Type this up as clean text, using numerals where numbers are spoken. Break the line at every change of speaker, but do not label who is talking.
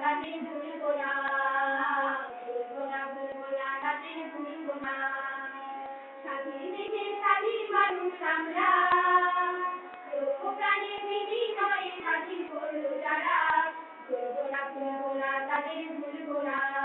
তাদের ভুলবো না, ভুলবো না, ভুলবো না, তাদের ভুলবো না। স্বাধীন দেশের স্বাধীন মানুষ আমরা, রক্ত প্রাণের বিনিময়ে স্বাধীন করলো যারা, ভুলবো না, ভুলবো না, তাদের ভুলবো না।